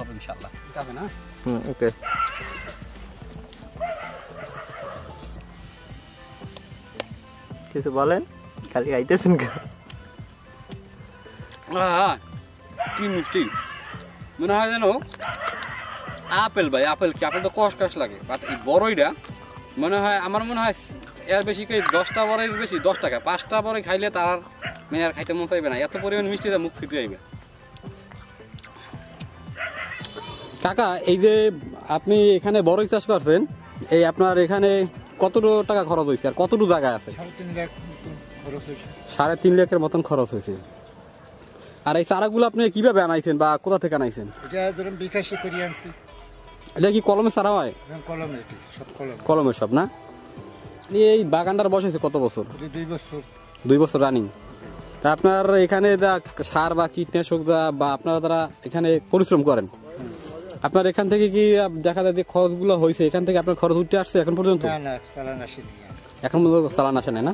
হবে ইনশাআল্লাহ। যাবে না? ওকে। কিছু বলেন, খালি আইতেছেন কা? কি মিষ্টি মনে হয় যেন আপেল ভাই, আপেল কি আপেল তো কষ কষ লাগে, বাট এই বড়ইটা মনে হয়, আমার মনে হয় এর বেশি কি 10টা বড়ইয়ের বেশি 10 টাকা, 5টা বড়ই খাইলে তার মানে আর খাইতে মন চাইবে না, এত পরিমাণ মিষ্টি মুখ ফিটে যাইবে। কাকা, এই যে আপনি এখানে বড়ই চাষ করছেন, এই আপনার এখানে কতটুকু টাকা খরচ হয়েছে আর কতটুকু জায়গা আছে? 3.5 লাখ খরচ হয়েছে। 3.5 লাখের মতন খরচ হয়েছে। আর এই চারাগুলো আপনি কিভাবে আনাইছেন বা কোথা থেকে আনাইছেন? এটা ধরুন বিকাশে করে আনছি। এটা কি কলমে চারা হয়? কলমে, এটি সব কলমে। কলমের সব না? এই বাগানটার বয়স হয়েছে কত বছর? 2 বছর। 2 বছর রানিং। তা আপনার এখানে যা সার বা কীটনাশক বা আপনারা যারা এখানে পরিশ্রম করেন, আপনার এখান থেকে কি দেখা যায় যে খরচগুলো হয়েছে, এখান থেকে আপনার খরচ উঠে আসছে এখন পর্যন্ত? না না, চালান আসেনি এখন পর্যন্ত চালান আসে না।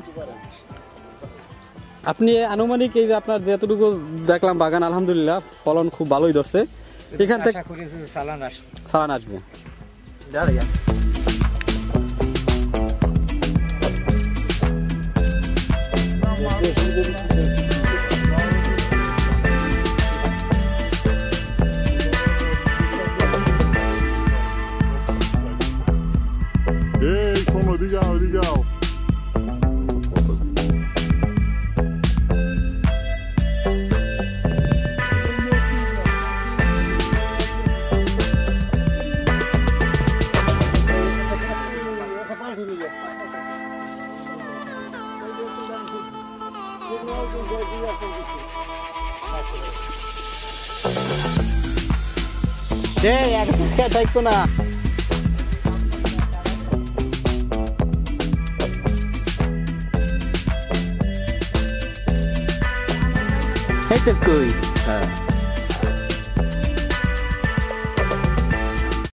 আপনি আনুমানিক এই যে আপনার যতটুকু দেখলাম বাগান, আলহামদুলিল্লাহ ফলন খুব ভালোই ধরছে, এখান থেকে চালান আসবে। Ei, como legal, legal. এই এক জায়গায় থাকতো না। এই তো কই। হ্যাঁ